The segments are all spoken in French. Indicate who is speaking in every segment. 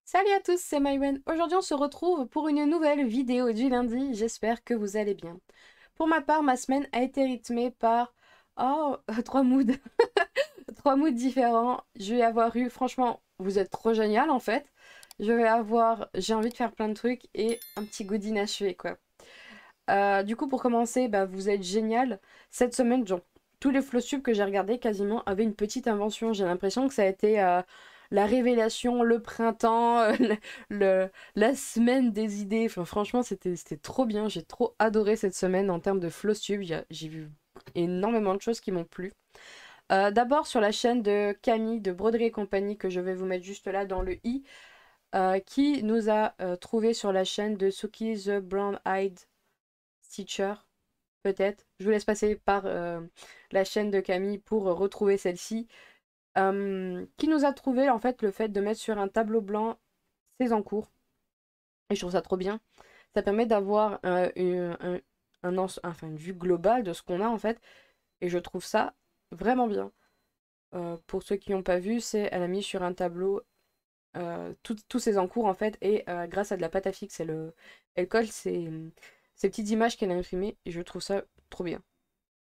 Speaker 1: Salut à tous, c'est Maïwen. Aujourd'hui, on se retrouve pour une nouvelle vidéo du lundi. J'espère que vous allez bien. Pour ma part, ma semaine a été rythmée par trois moods, trois moods différents. Je vais avoir eu, franchement, vous êtes trop génial en fait. J'ai envie de faire plein de trucs et un petit goût d'inachevé quoi. Du coup, pour commencer, vous êtes génial. Cette semaine, genre, tous les flowsubs que j'ai regardés quasiment avaient une petite invention. J'ai l'impression que ça a été la révélation, le printemps, la semaine des idées. Enfin, franchement, c'était trop bien. J'ai trop adoré cette semaine en termes de flowsubs. J'ai vu énormément de choses qui m'ont plu. D'abord sur la chaîne de Camille de Broderie et compagnie, que je vais vous mettre juste là dans le i, qui nous a trouvé sur la chaîne de Suki the Brown Eyed Stitcher, peut-être. Je vous laisse passer par la chaîne de Camille pour retrouver celle-ci. Qui nous a trouvé en fait le fait de mettre sur un tableau blanc ses encours. Et je trouve ça trop bien. Ça permet d'avoir une vue globale de ce qu'on a en fait. Et je trouve ça vraiment bien. Pour ceux qui n'ont pas vu, elle a mis sur un tableau tous ses encours en fait. Et grâce à de la pâte à fixe, elle colle ces petites images qu'elle a imprimées. Et je trouve ça trop bien.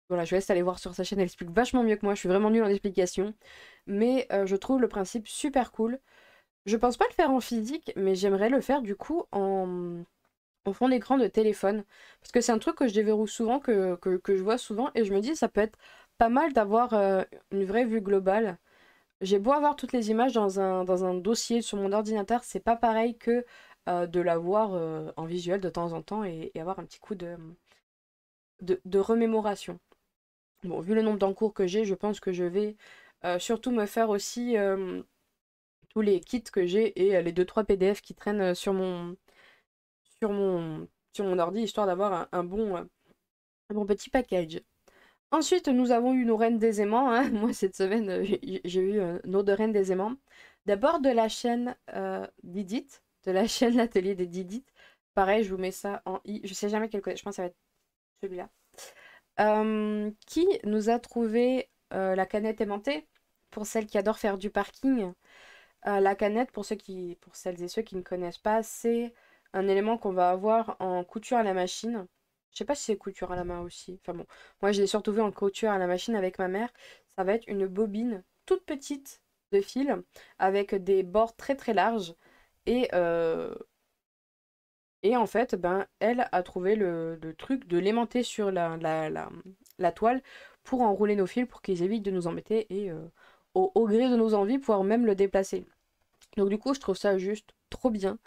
Speaker 1: Voilà, je vous laisse aller voir sur sa chaîne, elle explique vachement mieux que moi, je suis vraiment nulle en explication. Mais je trouve le principe super cool. Je pense pas le faire en physique, mais j'aimerais le faire du coup en fond d'écran de téléphone. Parce que c'est un truc que je déverrouille souvent, que je vois souvent, et je me dis ça peut être pas mal d'avoir une vraie vue globale. J'ai beau avoir toutes les images dans un dossier sur mon ordinateur, c'est pas pareil que de l'avoir en visuel de temps en temps et avoir un petit coup de remémoration. Bon, vu le nombre d'encours que j'ai, je pense que je vais surtout me faire aussi tous les kits que j'ai et les deux trois PDF qui traînent sur mon, sur mon ordi, histoire d'avoir un bon petit package. Ensuite, nous avons eu nos reines des aimants, hein. Moi, cette semaine, j'ai eu nos deux reines des aimants. D'abord de la chaîne Didit, de la chaîne L'Atelier des Didit. Pareil, je vous mets ça en i. Je sais jamais quel côté, je pense que ça va être celui-là. Qui nous a trouvé la canette aimantée, pour celles qui adorent faire du parking. La canette, pour celles et ceux qui ne connaissent pas, c'est un élément qu'on va avoir en couture à la machine. Je sais pas si c'est couture à la main aussi. Enfin bon, moi je l'ai surtout vu en couture à la machine avec ma mère. Ça va être une bobine toute petite de fil avec des bords très très larges et en fait, elle a trouvé le truc de l'aimanter sur la toile pour enrouler nos fils pour qu'ils évitent de nous embêter et au gré de nos envies, pouvoir même le déplacer. Donc du coup, je trouve ça juste trop bien.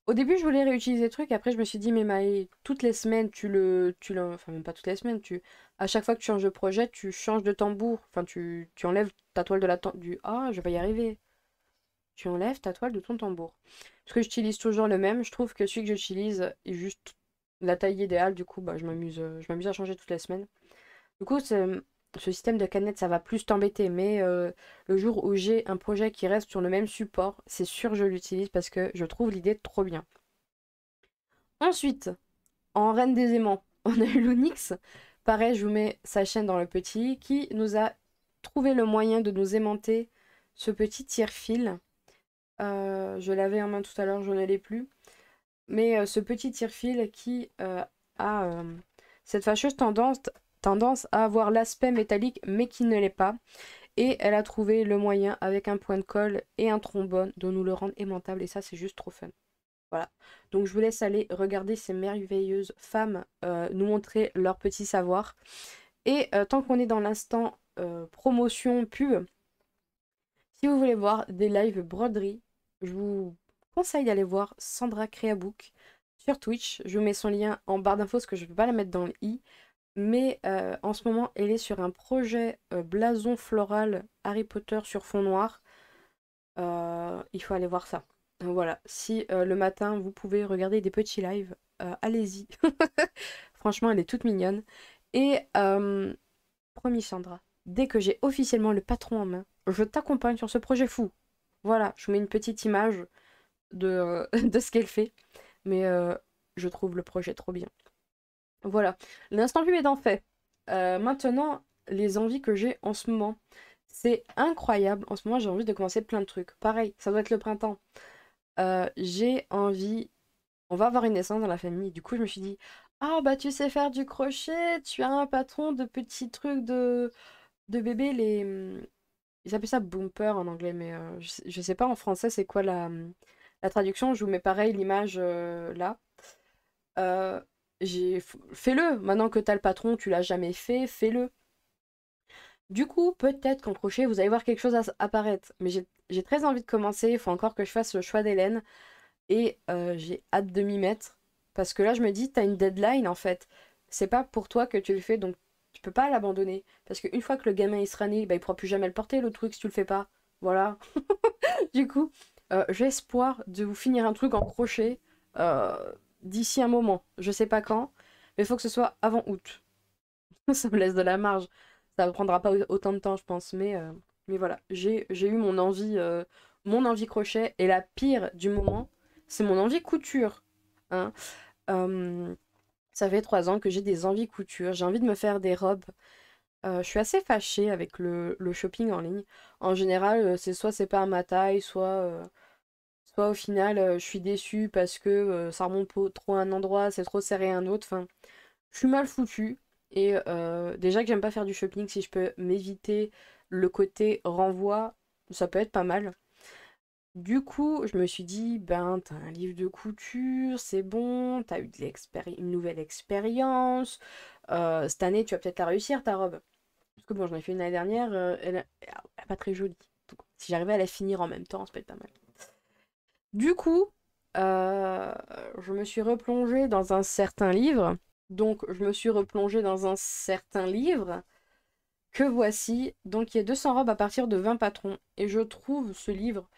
Speaker 1: Au début, je voulais réutiliser le truc, après je me suis dit, mais Maë, toutes les semaines, enfin même pas toutes les semaines, à chaque fois que tu changes de projet, tu changes de tambour, enfin tu enlèves ta toile de je vais y arriver. Tu enlèves ta toile de ton tambour. Parce que j'utilise toujours le même, je trouve que celui que j'utilise est juste la taille idéale, du coup, je m'amuse à changer toutes les semaines. Du coup, ce système de canette, ça va plus t'embêter, mais le jour où j'ai un projet qui reste sur le même support, c'est sûr que je l'utilise parce que je trouve l'idée trop bien. Ensuite, en reine des aimants, on a eu l'Onyx. Pareil, je vous mets sa chaîne dans le petit, qui nous a trouvé le moyen de nous aimanter ce petit tire-fil. Je l'avais en main tout à l'heure, je ne l'ai plus. Mais ce petit tire-fil qui a cette fâcheuse tendance à avoir l'aspect métallique, mais qui ne l'est pas. Et elle a trouvé le moyen, avec un point de colle et un trombone, de nous le rendre aimantable. Et ça, c'est juste trop fun. Voilà. Donc je vous laisse aller regarder ces merveilleuses femmes nous montrer leur petit savoir. Et tant qu'on est dans l'instant promotion pub, si vous voulez voir des lives broderie, je vous conseille d'aller voir Sandra Creabook sur Twitch. Je vous mets son lien en barre d'infos parce que je ne peux pas la mettre dans le i. Mais en ce moment, elle est sur un projet blason floral Harry Potter sur fond noir. Il faut aller voir ça. Donc voilà, si le matin vous pouvez regarder des petits lives, allez-y. Franchement, elle est toute mignonne. Et promis Sandra, dès que j'ai officiellement le patron en main, je t'accompagne sur ce projet fou. Voilà, je vous mets une petite image de ce qu'elle fait. Mais je trouve le projet trop bien. Voilà, l'instant pub étant fait. Maintenant, les envies que j'ai en ce moment. C'est incroyable. En ce moment, j'ai envie de commencer plein de trucs. Pareil, ça doit être le printemps. j'ai envie... On va avoir une naissance dans la famille. Du coup, je me suis dit, ah bah tu sais faire du crochet, tu as un patron de petits trucs de bébé, les... Ils appellent ça bumper en anglais, mais je sais pas en français c'est quoi la traduction. Je vous mets pareil l'image là. Euh, Fais-le. Maintenant que t'as le patron, tu l'as jamais fait, fais-le. Du coup, peut-être qu'en crochet, vous allez voir quelque chose apparaître. Mais j'ai très envie de commencer. Il faut encore que je fasse le choix des laines. Et j'ai hâte de m'y mettre. Parce que là, je me dis, t'as une deadline en fait. C'est pas pour toi que tu le fais, donc tu peux pas l'abandonner. Parce qu'une fois que le gamin il sera né, bah, il pourra plus jamais le porter, le truc, si tu le fais pas. Voilà. Du coup, j'ai espoir de vous finir un truc en crochet euh, d'ici un moment. Je sais pas quand, mais il faut que ce soit avant août. Ça me laisse de la marge. Ça ne prendra pas autant de temps, je pense. Mais voilà, j'ai eu mon envie crochet. Et la pire du moment, c'est mon envie couture. Hein. Euh, Ça fait 3 ans que j'ai des envies couture. J'ai envie de me faire des robes. Je suis assez fâchée avec le shopping en ligne. En général, c'est pas à ma taille, soit au final, je suis déçue parce que ça remonte trop à un endroit, c'est trop serré à un autre. Enfin, je suis mal foutue. Et déjà que j'aime pas faire du shopping, si je peux m'éviter le côté renvoi, ça peut être pas mal. Du coup, je me suis dit, ben, t'as un livre de couture, c'est bon, t'as eu une nouvelle expérience. Cette année, tu vas peut-être la réussir, ta robe. Parce que bon, j'en ai fait une l'année dernière, elle est pas très jolie. Donc, si j'arrivais à la finir en même temps, ça peut être pas mal. Du coup, euh, je me suis replongée dans un certain livre. Donc, je me suis replongée dans un certain livre que voici. Donc, il y a 200 robes à partir de 20 patrons. Et je trouve ce livre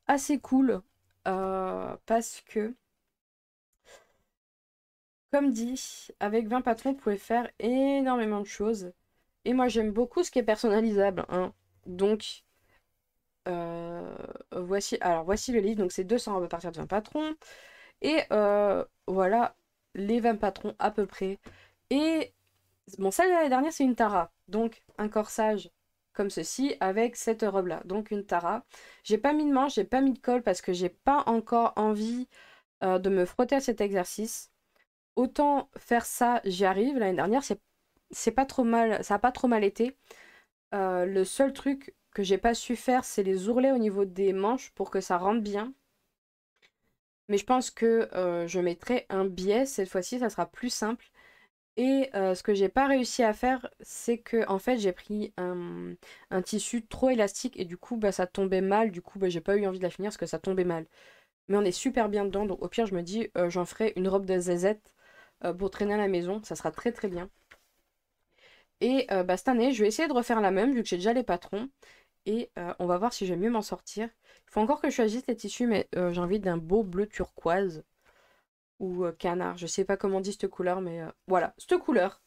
Speaker 1: assez cool parce que, comme dit, avec 20 patrons, vous pouvez faire énormément de choses. Et moi, j'aime beaucoup ce qui est personnalisable. Hein. Donc, voici le livre. Donc, c'est 200 robes à partir de 20 patrons. Et voilà les 20 patrons à peu près. Et bon, celle de l'année dernière, c'est une Tara. Donc, un corsage comme ceci avec cette robe-là. Donc, une Tara. J'ai pas mis de manche, j'ai pas mis de col parce que j'ai pas encore envie de me frotter à cet exercice. Autant faire ça, j'y arrive. L'année dernière, c'est pas trop mal, ça a pas trop mal été. Le seul truc que j'ai pas su faire, c'est les ourlets au niveau des manches pour que ça rentre bien. Mais je pense que je mettrai un biais cette fois-ci, ça sera plus simple. Et ce que j'ai pas réussi à faire, c'est que en fait j'ai pris un tissu trop élastique et du coup bah, ça tombait mal. Du coup bah, j'ai pas eu envie de la finir parce que ça tombait mal. Mais on est super bien dedans, donc au pire je me dis j'en ferai une robe de zézette pour traîner à la maison, ça sera très très bien. Et bah, cette année je vais essayer de refaire la même vu que j'ai déjà les patrons. Et on va voir si je vais mieux m'en sortir. Il faut encore que je choisisse les tissus, mais j'ai envie d'un beau bleu turquoise ou canard. Je sais pas comment on dit cette couleur, mais voilà, cette couleur.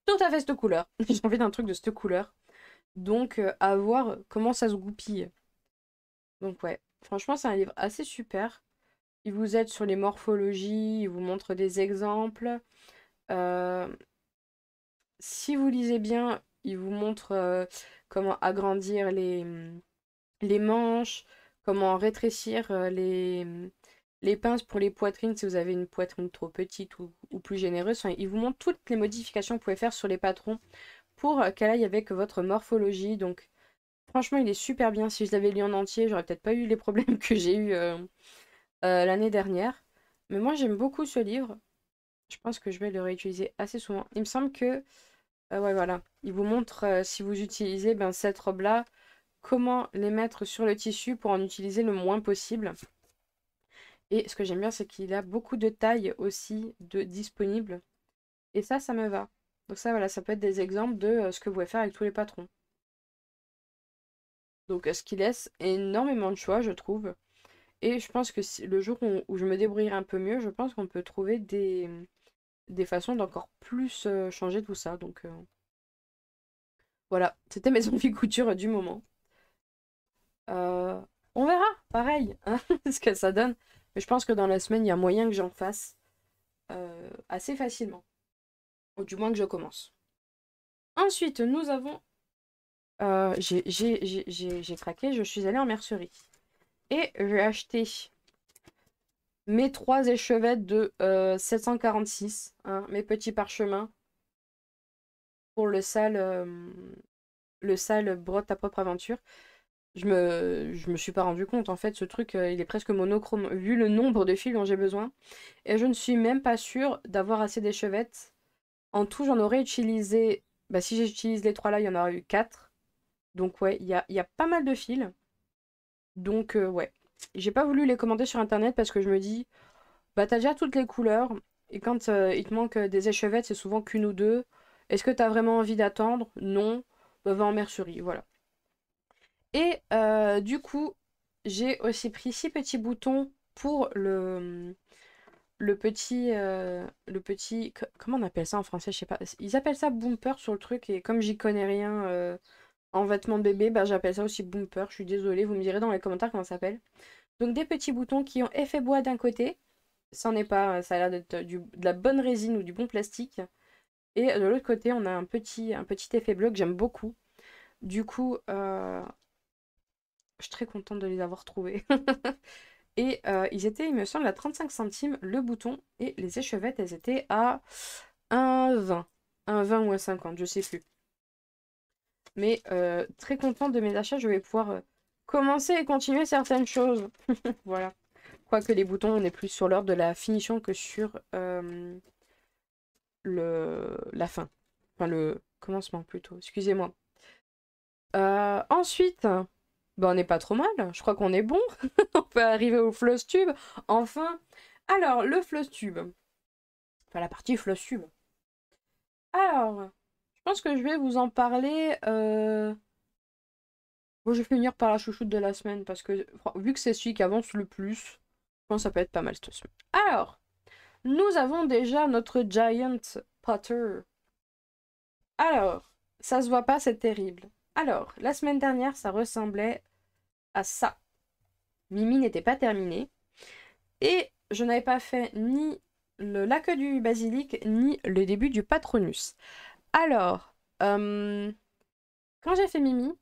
Speaker 1: Tout à fait cette couleur. J'ai envie d'un truc de cette couleur. Donc, à voir comment ça se goupille. Donc, ouais, franchement, c'est un livre assez super. Il vous aide sur les morphologies, il vous montre des exemples. Euh, Si vous lisez bien, il vous montre comment agrandir les manches, comment rétrécir les pinces pour les poitrines si vous avez une poitrine trop petite ou plus généreuse. Enfin, il vous montre toutes les modifications que vous pouvez faire sur les patrons pour qu'elle aille avec votre morphologie. Donc, franchement, il est super bien. Si je l'avais lu en entier, j'aurais peut-être pas eu les problèmes que j'ai eu l'année dernière. Mais moi, j'aime beaucoup ce livre. Je pense que je vais le réutiliser assez souvent. Il me semble que, ouais, voilà, il vous montre si vous utilisez ben, cette robe-là, comment les mettre sur le tissu pour en utiliser le moins possible. Et ce que j'aime bien, c'est qu'il a beaucoup de tailles aussi disponibles. Et ça me va. Donc ça, voilà, ça peut être des exemples de ce que vous pouvez faire avec tous les patrons. Donc ce qui laisse énormément de choix, je trouve. Et je pense que le jour où je me débrouillerai un peu mieux, je pense qu'on peut trouver des façons d'encore plus changer tout ça. Donc voilà, c'était mes envies couture du moment. Euh, on verra, pareil, hein, ce que ça donne. Mais je pense que dans la semaine, il y a moyen que j'en fasse assez facilement. Ou du moins que je commence. Ensuite, nous avons... j'ai craqué, je suis allée en mercerie. Et j'ai acheté mes 3 échevettes de 746, hein, mes petits parchemins pour le sale brote ta propre aventure. Je me suis pas rendu compte, en fait, ce truc, il est presque monochrome, vu le nombre de fils dont j'ai besoin. Et je ne suis même pas sûre d'avoir assez d'échevettes. En tout, j'en aurais utilisé, bah si j'utilise les 3 là, il y en aura eu 4. Donc ouais, il y a pas mal de fils. Donc ouais. J'ai pas voulu les commander sur internet parce que je me dis, bah t'as déjà toutes les couleurs, et quand il te manque des échevettes, c'est souvent qu'une ou deux. Est-ce que t'as vraiment envie d'attendre? Non. Bah, va en mercerie, voilà. Et du coup, j'ai aussi pris 6 petits boutons pour comment on appelle ça en français? Je sais pas. Ils appellent ça bumper sur le truc, et comme j'y connais rien en vêtements de bébé, bah j'appelle ça aussi bumper. Je suis désolée, vous me direz dans les commentaires comment ça s'appelle. Donc des petits boutons qui ont effet bois d'un côté, ça n'est pas, ça a l'air d'être de la bonne résine ou du bon plastique. Et de l'autre côté, on a un petit effet bleu que j'aime beaucoup. Du coup, je suis très contente de les avoir trouvés. Et ils étaient, il me semble, à 35 centimes le bouton. Et les échevettes, elles étaient à 1,20. 1,20 ou 1,50, je sais plus. Mais très contente de mes achats, je vais pouvoir commencer et continuer certaines choses. Voilà. Quoique les boutons, on est plus sur l'ordre de la finition que sur la fin. Enfin, le commencement plutôt. Excusez-moi. Ensuite, ben, on n'est pas trop mal. Je crois qu'on est bon. On peut arriver au floss tube. Enfin. Alors, le floss tube. Enfin, la partie floss tube. Alors, je pense que je vais vous en parler. Bon, je vais finir par la chouchoute de la semaine parce que vu que c'est celui qui avance le plus, je pense que ça peut être pas mal cette semaine. Alors, nous avons déjà notre Giant Potter. Alors, ça se voit pas, c'est terrible. Alors, la semaine dernière, ça ressemblait à ça. Mimi n'était pas terminée. Et je n'avais pas fait ni la queue du basilic, ni le début du Patronus. Alors, quand j'ai fait Mimi,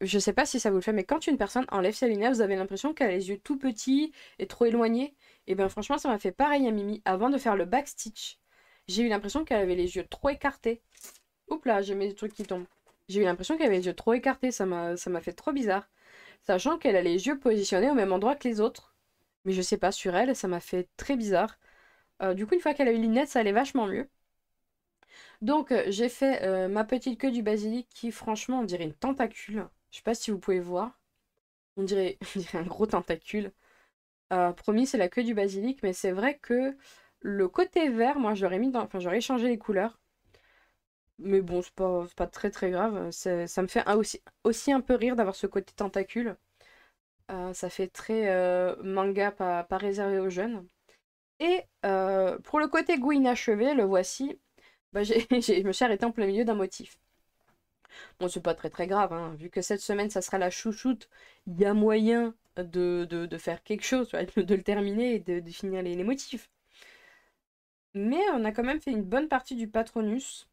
Speaker 1: je sais pas si ça vous le fait, mais quand une personne enlève ses lunettes, vous avez l'impression qu'elle a les yeux tout petits et trop éloignés. Et bien franchement, ça m'a fait pareil à Mimi. Avant de faire le backstitch, j'ai eu l'impression qu'elle avait les yeux trop écartés. Oups là, j'ai mes trucs qui tombent. J'ai eu l'impression qu'elle avait les yeux trop écartés, ça m'a fait trop bizarre. Sachant qu'elle a les yeux positionnés au même endroit que les autres. Mais je sais pas, sur elle, ça m'a fait très bizarre. Du coup, une fois qu'elle a eu les lunettes, ça allait vachement mieux. Donc, j'ai fait ma petite queue du basilic qui, franchement, on dirait une tentacule. Je sais pas si vous pouvez voir. On dirait, on dirait un gros tentacule. Promis, c'est la queue du basilic, mais c'est vrai que le côté vert, moi, j'aurais mis dans... Enfin, j'aurais changé les couleurs. Mais bon, c'est pas très très grave. Ça me fait aussi un peu rire d'avoir ce côté tentacule. Ça fait très manga pas réservé aux jeunes. Et pour le côté goût inachevé, le voici. Bah, je me suis arrêtée en plein milieu d'un motif. Bon, c'est pas très très grave, hein. Vu que cette semaine, ça sera la chouchoute, il y a moyen de faire quelque chose, de le terminer et de finir les motifs. Mais on a quand même fait une bonne partie du Patronus.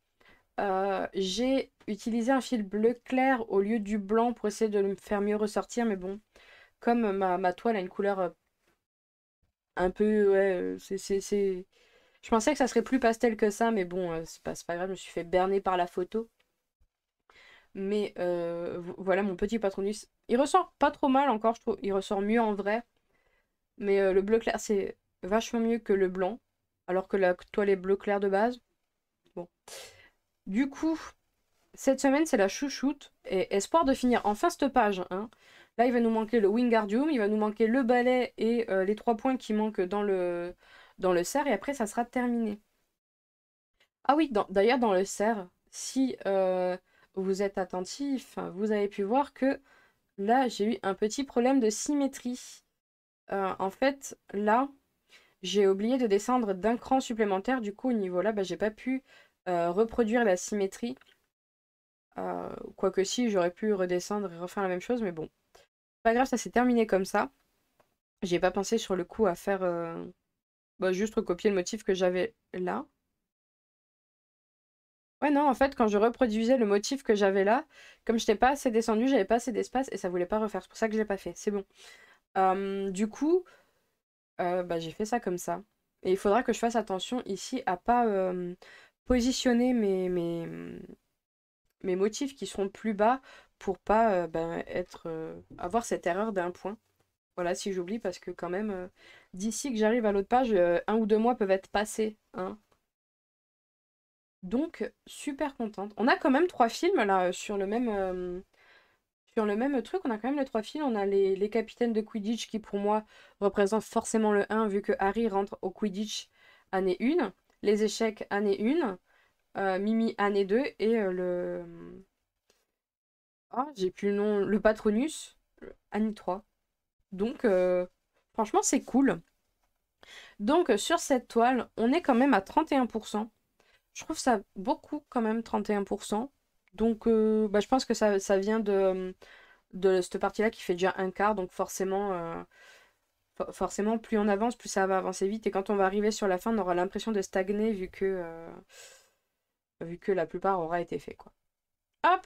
Speaker 1: J'ai utilisé un fil bleu clair au lieu du blanc pour essayer de le faire mieux ressortir, mais bon, comme ma toile a une couleur un peu... Ouais, je pensais que ça serait plus pastel que ça, mais bon, c'est pas grave, je me suis fait berner par la photo. Mais voilà mon petit Patronus. Il ressort pas trop mal encore, je trouve. Il ressort mieux en vrai. Mais le bleu clair, c'est vachement mieux que le blanc. Alors que la toile est bleu clair de base. Bon. Du coup, cette semaine, c'est la chouchoute. Et espoir de finir enfin cette page, hein. Là, il va nous manquer le Wingardium, il va nous manquer le balai et les 3 points qui manquent dans le cerf. Et après, ça sera terminé. Ah oui, d'ailleurs, dans le cerf, si vous êtes attentif, vous avez pu voir que là, j'ai eu un petit problème de symétrie. En fait, là, j'ai oublié de descendre d'un cran supplémentaire. Du coup, au niveau là, bah, j'ai pas pu reproduire la symétrie. Quoique si, j'aurais pu redescendre et refaire la même chose, mais bon. Pas grave, ça s'est terminé comme ça. J'ai pas pensé sur le coup à faire bah, juste recopier le motif que j'avais là. Ouais, non, en fait, quand je reproduisais le motif que j'avais là, comme je n'étais pas assez descendu, j'avais pas assez d'espace et ça voulait pas refaire. C'est pour ça que je l'ai pas fait. C'est bon. Du coup, Bah, j'ai fait ça comme ça. Et il faudra que je fasse attention ici à pas positionner mes motifs qui seront plus bas pour pas ben, avoir cette erreur d'un point. Voilà, si j'oublie, parce que quand même, d'ici que j'arrive à l'autre page, 1 ou 2 mois peuvent être passés, hein. Donc, super contente. On a quand même 3 films là sur le même truc. On a quand même les 3 films. On a les capitaines de Quidditch qui, pour moi, représentent forcément le 1, vu que Harry rentre au Quidditch année 1, les échecs année 1, Mimi année 2 et Ah, j'ai plus le nom, le Patronus année 3. Donc, franchement, c'est cool. Donc, sur cette toile, on est quand même à 31%. Je trouve ça beaucoup quand même, 31%. Donc, bah, je pense que ça vient de cette partie-là qui fait déjà un quart. Donc, forcément, plus on avance, plus ça va avancer vite. Et quand on va arriver sur la fin, on aura l'impression de stagner vu que la plupart aura été fait, quoi. Hop,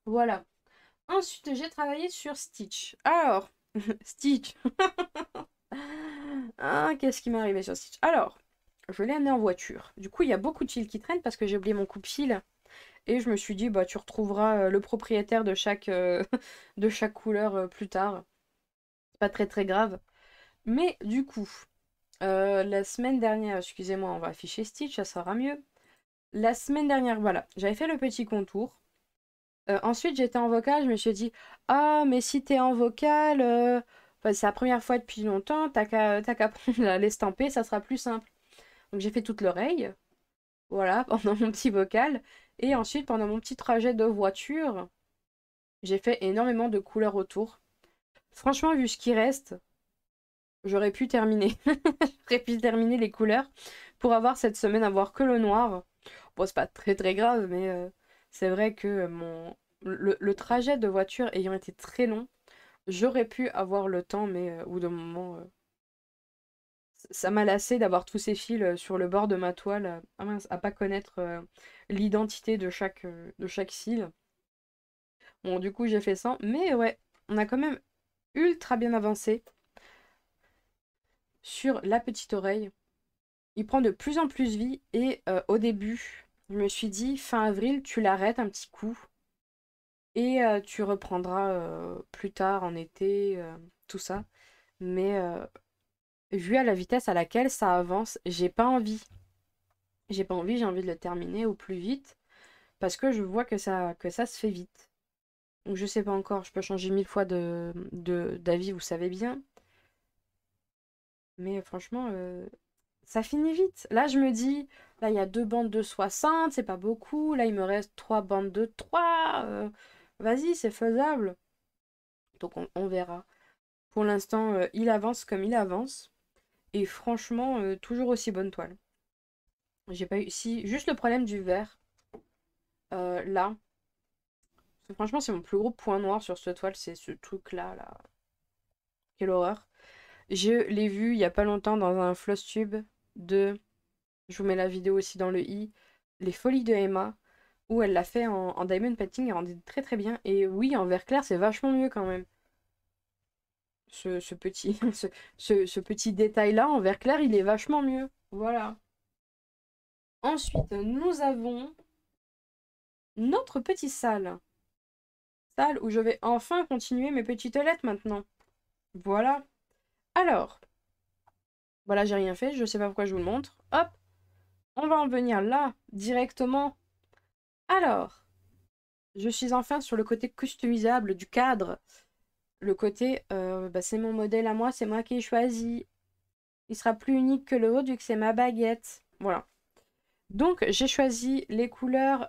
Speaker 1: voilà. Ensuite, j'ai travaillé sur Stitch. Alors, Stitch. Ah, qu'est-ce qui m'est arrivé sur Stitch? Alors, je l'ai amené en voiture. Du coup, il y a beaucoup de fils qui traînent parce que j'ai oublié mon coupe-fil. Et je me suis dit, bah, tu retrouveras le propriétaire de chaque couleur plus tard. C'est pas très très grave. Mais du coup, la semaine dernière, excusez-moi, on va afficher Stitch, ça sera mieux. La semaine dernière, voilà, j'avais fait le petit contour. Ensuite, j'étais en vocal, je me suis dit, ah, mais si t'es en vocal, enfin, c'est la première fois depuis longtemps, t'as qu'à prendre l'estamper, ça sera plus simple. Donc j'ai fait toute l'oreille, voilà, pendant mon petit vocal. Et ensuite, pendant mon petit trajet de voiture, j'ai fait énormément de couleurs autour. Franchement, vu ce qui reste, j'aurais pu terminer. J'aurais pu terminer les couleurs pour avoir cette semaine, avoir que le noir. Bon, c'est pas très très grave, mais c'est vrai que le trajet de voiture ayant été très long, j'aurais pu avoir le temps, mais au bout d'un moment, ça m'a lassé d'avoir tous ces fils sur le bord de ma toile, ah mince, à pas connaître l'identité de chaque cil. Bon, du coup, j'ai fait ça, mais ouais, on a quand même ultra bien avancé sur la petite oreille. Il prend de plus en plus vie et au début, je me suis dit, fin avril, tu l'arrêtes un petit coup et tu reprendras plus tard en été, tout ça. Mais vu à la vitesse à laquelle ça avance, j'ai pas envie. J'ai pas envie, j'ai envie de le terminer au plus vite parce que je vois que ça se fait vite. Donc je sais pas encore, je peux changer 1000 fois d'avis, vous savez bien. Mais franchement, ça finit vite. Là, je me dis, là, il y a 2 bandes de 60, c'est pas beaucoup. Là, il me reste 3 bandes de 3. Vas-y, c'est faisable. Donc, on verra. Pour l'instant, il avance comme il avance. Et franchement, toujours aussi bonne toile. J'ai pas eu. Si, juste le problème du vert, là. Parce que franchement, c'est mon plus gros point noir sur cette toile, c'est ce truc-là, là. Quelle horreur. Je l'ai vu il y a pas longtemps dans un floss tube de. Je vous mets la vidéo aussi dans le i. Les Folies de Emma, où elle l'a fait en diamond painting, elle rendait très très bien. Et oui, en vert clair, c'est vachement mieux quand même. Ce petit, ce petit détail-là, en vert clair, il est vachement mieux. Voilà. Ensuite, nous avons notre petite salle. Salle où je vais enfin continuer mes petites lettres maintenant. Voilà. Alors, voilà, j'ai rien fait, je sais pas pourquoi je vous le montre. Hop, on va en venir là, directement. Alors, je suis enfin sur le côté customisable du cadre. Le côté, bah, c'est mon modèle à moi, c'est moi qui ai choisi. Il sera plus unique que le vôtre vu que c'est ma baguette. Voilà. Donc, j'ai choisi les couleurs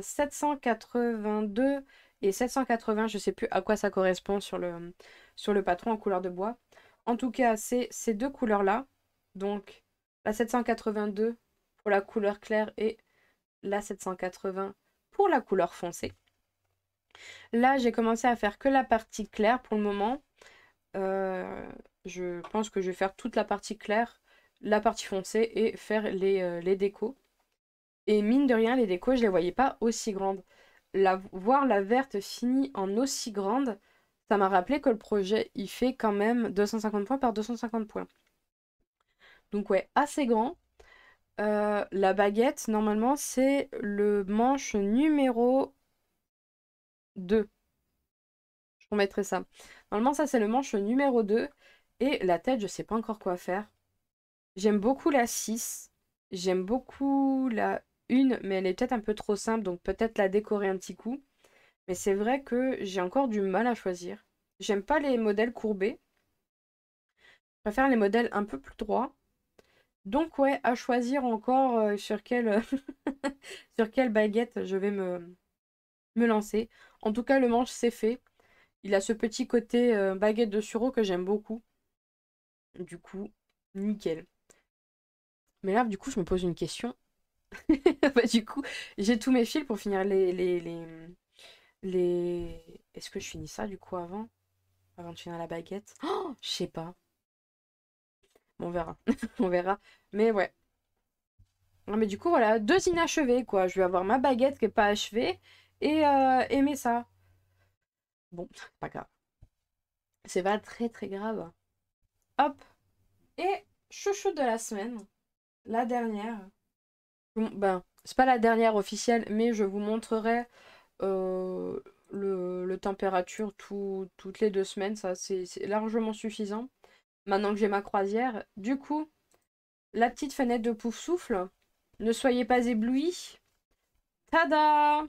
Speaker 1: 782 et 780. Je sais plus à quoi ça correspond sur le patron en couleur de bois. En tout cas, c'est ces deux couleurs-là. Donc, la 782 pour la couleur claire et la 780 pour la couleur foncée. Là, j'ai commencé à faire que la partie claire pour le moment. Je pense que je vais faire toute la partie claire, la partie foncée et faire les décos. Et mine de rien, les décos, je les voyais pas aussi grandes. Voir la verte finie en aussi grande, ça m'a rappelé que le projet, il fait quand même 250 points par 250 points. Donc ouais, assez grand. La baguette, normalement, c'est le manche numéro 2. Je remettrai ça. Normalement, ça, c'est le manche numéro 2. Et la tête, je sais pas encore quoi faire. J'aime beaucoup la 6. J'aime beaucoup la 1, mais elle est peut-être un peu trop simple, donc peut-être la décorer un petit coup. Mais c'est vrai que j'ai encore du mal à choisir. J'aime pas les modèles courbés. Je préfère les modèles un peu plus droits. Donc ouais, à choisir encore sur quelle sur quelle baguette je vais me lancer. En tout cas, le manche c'est fait. Il a ce petit côté baguette de sureau que j'aime beaucoup. Du coup, nickel. Mais là, du coup, je me pose une question. Bah, du coup, j'ai tous mes fils pour finir les... Est-ce que je finis ça du coup avant? Avant de finir la baguette? Oh, je sais pas. Bon, on verra. On verra. Mais ouais. Non, mais du coup, voilà, deux inachevés, quoi. Je vais avoir ma baguette qui est pas achevée et aimer ça. Bon, pas grave. C'est pas très très grave. Hop. Et chouchou de la semaine. La dernière. Bon, ben, c'est pas la dernière officielle, mais je vous montrerai euh, le température toutes les 2 semaines. Ça, c'est largement suffisant. Maintenant que j'ai ma croisière. Du coup, la petite fenêtre de pouf souffle. Ne soyez pas éblouis. Tada!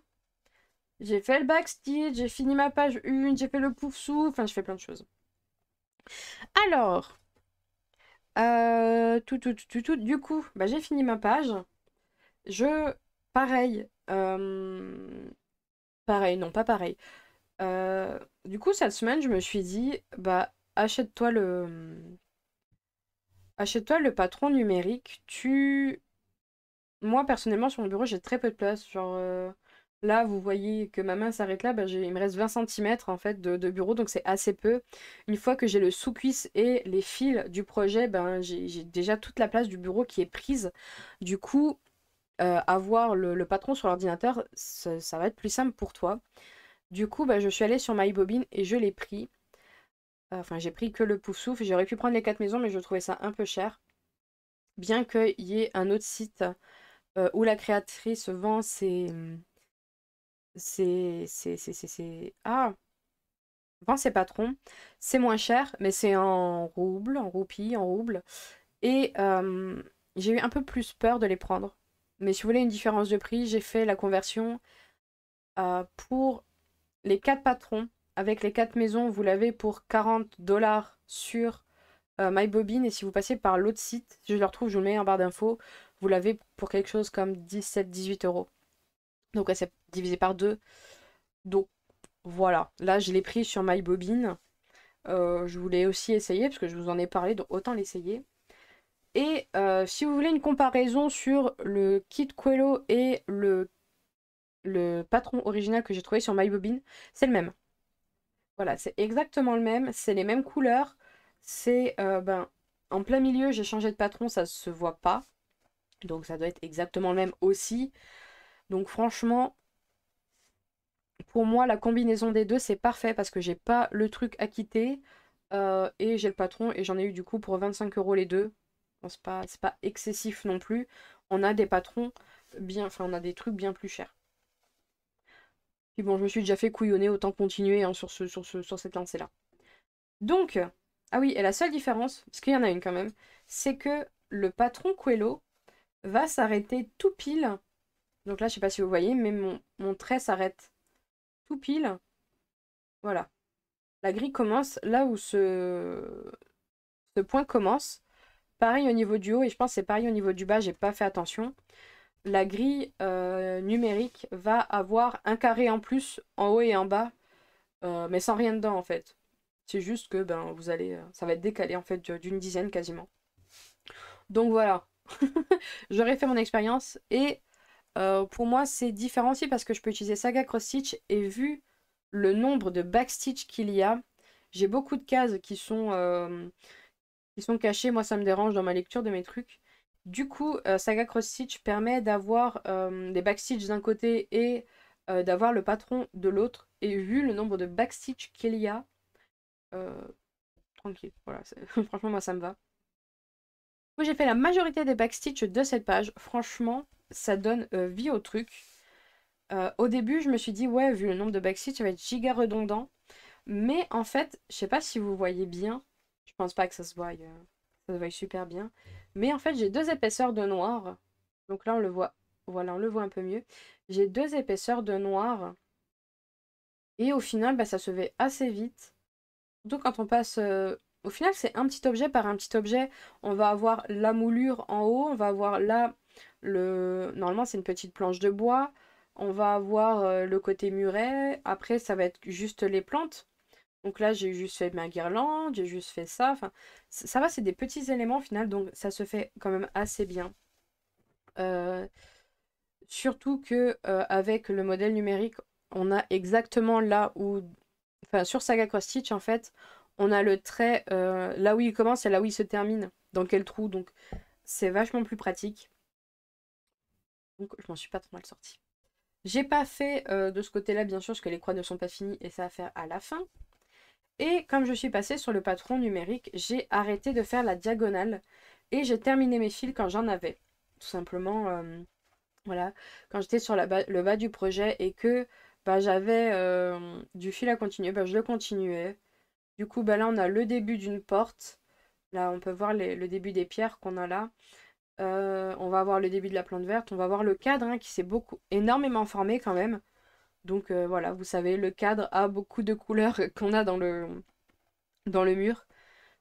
Speaker 1: J'ai fait le backstitch, j'ai fini ma page 1, j'ai fait le pouf souffle, enfin, je fais plein de choses. Alors, du coup, bah, j'ai fini ma page. Je, pareil, pareil, non, pas pareil. Du coup, cette semaine, je me suis dit, bah, achète-toi le patron numérique. Moi, personnellement, sur mon bureau, j'ai très peu de place. Genre, là, vous voyez que ma main s'arrête là, bah, il me reste 20 centimètres en fait de bureau, donc c'est assez peu. Une fois que j'ai le sous-cuisse et les fils du projet, ben, j'ai déjà toute la place du bureau qui est prise. Du coup, avoir le patron sur l'ordinateur, ça va être plus simple pour toi. Du coup, bah, je suis allée sur MyBobine et je l'ai pris. Enfin, j'ai pris que le pouf souffle. J'aurais pu prendre les 4 maisons, mais je trouvais ça un peu cher. Bien qu'il y ait un autre site où la créatrice vend Ah, vend ses patrons. C'est moins cher, mais c'est en roubles, en roupies, en roubles. Et j'ai eu un peu plus peur de les prendre. Mais si vous voulez une différence de prix, j'ai fait la conversion pour les 4 patrons. Avec les 4 maisons, vous l'avez pour 40 $ sur MyBobine. Et si vous passez par l'autre site, si je le retrouve, je vous le mets en barre d'infos, vous l'avez pour quelque chose comme 17-18 €. Donc ouais, c'est divisé par 2. Donc voilà, là je l'ai pris sur MyBobine. Je voulais aussi essayer parce que je vous en ai parlé, donc autant l'essayer. Et si vous voulez une comparaison sur le kit Quello et le patron original que j'ai trouvé sur MyBobine, c'est le même. Voilà, c'est exactement le même, c'est les mêmes couleurs. C'est ben, en plein milieu, j'ai changé de patron, ça se voit pas. Donc ça doit être exactement le même aussi. Donc franchement, pour moi, la combinaison des deux, c'est parfait parce que j'ai pas le truc à quitter et j'ai le patron et j'en ai eu du coup pour 25 € les deux. Bon, c'est pas excessif non plus. On a des patrons bien, enfin on a des trucs bien plus chers. Puis bon, je me suis déjà fait couillonner, autant continuer hein, sur cette lancée-là. Donc, ah oui, et la seule différence, parce qu'il y en a une quand même, c'est que le patron Quello va s'arrêter tout pile. Donc là, je sais pas si vous voyez, mais mon trait s'arrête tout pile. Voilà. La grille commence là où ce point commence. Pareil au niveau du haut, et je pense que c'est pareil au niveau du bas, j'ai pas fait attention. La grille numérique va avoir un carré en plus en haut et en bas, mais sans rien dedans en fait. C'est juste que ben vous allez, ça va être décalé en fait d'une dizaine quasiment. Donc voilà, j'aurais fait mon expérience et pour moi c'est différent aussi parce que je peux utiliser Saga Cross Stitch et vu le nombre de backstitch qu'il y a, j'ai beaucoup de cases qui sont cachées. Moi ça me dérange dans ma lecture de mes trucs. Du coup, Saga Cross Stitch permet d'avoir des backstitch d'un côté et d'avoir le patron de l'autre. Et vu le nombre de backstitch qu'il y a, euh, tranquille. Voilà, franchement, moi, ça me va. Moi, j'ai fait la majorité des backstitch de cette page. Franchement, ça donne vie au truc. Au début, je me suis dit, ouais, vu le nombre de backstitch, ça va être giga redondant. Mais en fait, je sais pas si vous voyez bien. Je pense pas que ça se voit super bien. Mais en fait, j'ai deux épaisseurs de noir. Donc là, on le voit. Voilà, on le voit un peu mieux. J'ai deux épaisseurs de noir. Et au final, bah, ça se fait assez vite. Surtout quand on passe. Au final, c'est un petit objet par un petit objet. On va avoir la moulure en haut. On va avoir là le. Normalement, c'est une petite planche de bois. On va avoir le côté muret. Après, ça va être juste les plantes. Donc là, j'ai juste fait ma guirlande, j'ai juste fait ça. Enfin, ça va, c'est des petits éléments au final, donc ça se fait quand même assez bien. Euh, Surtout que avec le modèle numérique, on a exactement là où, enfin, sur Saga Cross Stitch en fait, on a le trait là où il commence et là où il se termine, dans quel trou. Donc c'est vachement plus pratique. Donc je m'en suis pas trop mal sortie. J'ai pas fait de ce côté-là, bien sûr, parce que les croix ne sont pas finies et ça va faire à la fin. Et comme je suis passée sur le patron numérique, j'ai arrêté de faire la diagonale et j'ai terminé mes fils quand j'en avais. Tout simplement, voilà, quand j'étais sur le bas du projet et que bah, j'avais du fil à continuer, bah, je le continuais. Du coup, bah, là, on a le début d'une porte. Là, on peut voir le début des pierres qu'on a là. On va voir le début de la plante verte. On va voir le cadre hein, qui s'est énormément formé quand même. Donc voilà, vous savez, le cadre a beaucoup de couleurs qu'on a dans le mur.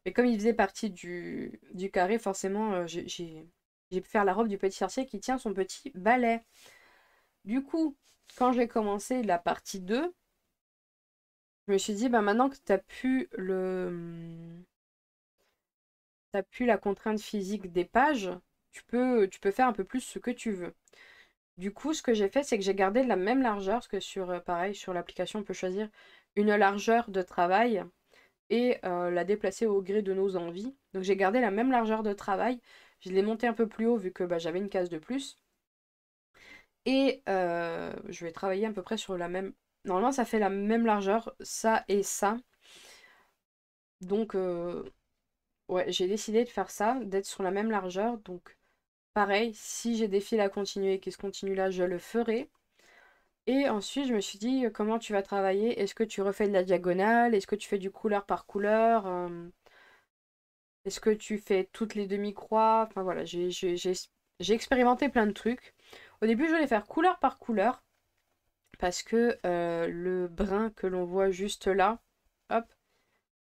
Speaker 1: Mais comme il faisait partie du carré, forcément, j'ai pu faire la robe du petit sorcier qui tient son petit balai. Du coup, quand j'ai commencé la partie 2, je me suis dit, bah maintenant que t'as pu la contrainte physique des pages, tu peux faire un peu plus ce que tu veux. Du coup, ce que j'ai fait, c'est que j'ai gardé la même largeur, parce que pareil, sur l'application, on peut choisir une largeur de travail et la déplacer au gré de nos envies. Donc j'ai gardé la même largeur de travail. Je l'ai monté un peu plus haut vu que bah, j'avais une case de plus. Et je vais travailler à peu près sur la même. Normalement, ça fait la même largeur, ça et ça. Donc, ouais, j'ai décidé de faire ça, d'être sur la même largeur. Donc, pareil, si j'ai des fils à continuer et qui se continuent là, je le ferai. Et ensuite, je me suis dit, comment tu vas travailler? Est-ce que tu refais de la diagonale? Est-ce que tu fais du couleur par couleur? Est-ce que tu fais toutes les demi-croix? Enfin voilà, j'ai expérimenté plein de trucs. Au début, je voulais faire couleur par couleur parce que le brin que l'on voit juste là, hop,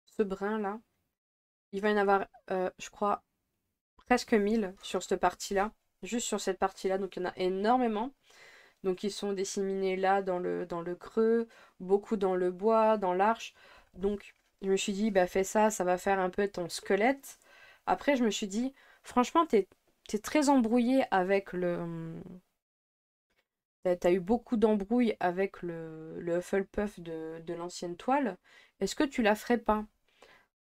Speaker 1: ce brin-là, il va y en avoir, je crois, presque 1000 sur cette partie-là, juste sur cette partie-là, donc il y en a énormément. Donc ils sont disséminés là dans le creux, beaucoup dans le bois, dans l'arche. Donc je me suis dit, bah fais ça, ça va faire un peu ton squelette. Après je me suis dit, franchement, t'es très embrouillé avec le. T'as eu beaucoup d'embrouilles avec le Hufflepuff de l'ancienne toile. Est-ce que tu la ferais pas?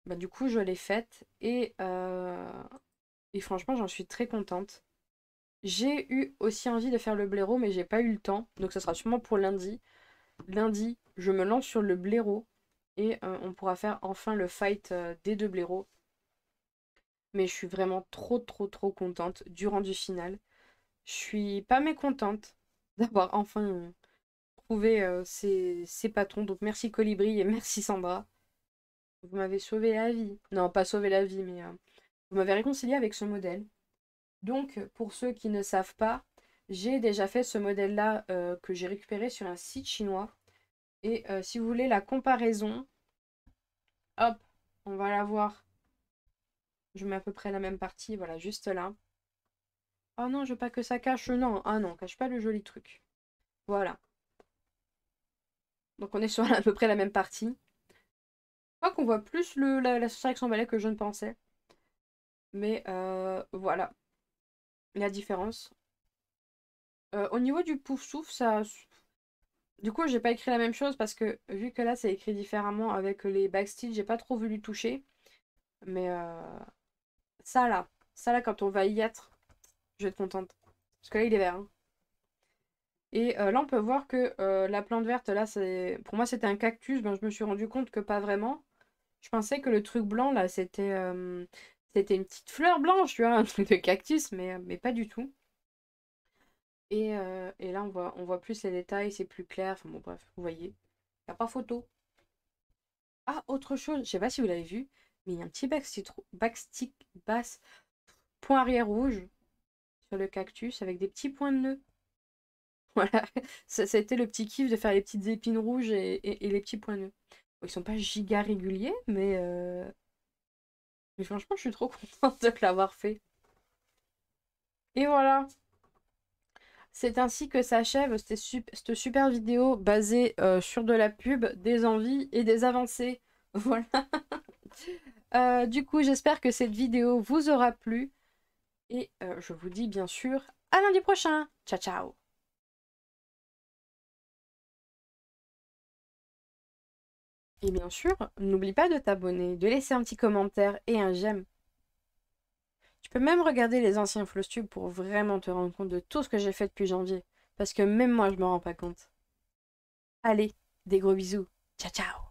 Speaker 1: Bah du coup je l'ai faite et franchement j'en suis très contente. J'ai eu aussi envie de faire le blaireau mais j'ai pas eu le temps. Donc ça sera sûrement pour lundi. Lundi, je me lance sur le blaireau et on pourra faire enfin le fight des deux blaireaux. Mais je suis vraiment trop trop trop contente du rendu final. Je suis pas mécontente d'avoir enfin trouvé ces patrons. Donc merci Colibri et merci Sandra. Vous m'avez sauvé la vie. Non, pas sauvé la vie, mais vous m'avez réconcilié avec ce modèle. Donc, pour ceux qui ne savent pas, j'ai déjà fait ce modèle-là que j'ai récupéré sur un site chinois. Et si vous voulez la comparaison, hop, on va la voir. Je mets à peu près la même partie, voilà, juste là. Oh non, je veux pas que ça cache. Non, ah non, cache pas le joli truc. Voilà. Donc on est sur à peu près la même partie. Je crois qu'on voit plus la sorcière avec son balai que je ne pensais. Mais voilà la différence. Au niveau du pouf souffle, ça. Du coup, j'ai pas écrit la même chose parce que vu que là c'est écrit différemment avec les backstitch, j'ai pas trop voulu toucher. Mais ça là, quand on va y être, je vais être contente. Parce que là il est vert, hein. Et là, on peut voir que la plante verte, là, pour moi, c'était un cactus. Ben, je me suis rendu compte que pas vraiment. Je pensais que le truc blanc, là, c'était une petite fleur blanche, tu vois, un truc de cactus, mais pas du tout. Et là, on voit plus les détails, c'est plus clair. Enfin bon, bref, vous voyez. Y a pas photo. Ah, autre chose, je sais pas si vous l'avez vu, mais il y a un petit backstick basse, point arrière rouge sur le cactus avec des petits points de nœud. Voilà, ça a été le petit kiff de faire les petites épines rouges et les petits points de nœud. Bon, ils sont pas giga réguliers, mais franchement, je suis trop contente de l'avoir fait. Et voilà, c'est ainsi que s'achève cette super vidéo basée sur de la pub, des envies et des avancées. Voilà. Du coup, j'espère que cette vidéo vous aura plu. Et je vous dis bien sûr à lundi prochain. Ciao, ciao. Et bien sûr, n'oublie pas de t'abonner, de laisser un petit commentaire et un j'aime. Tu peux même regarder les anciens Flowstube pour vraiment te rendre compte de tout ce que j'ai fait depuis janvier. Parce que même moi, je me rends pas compte. Allez, des gros bisous. Ciao, ciao.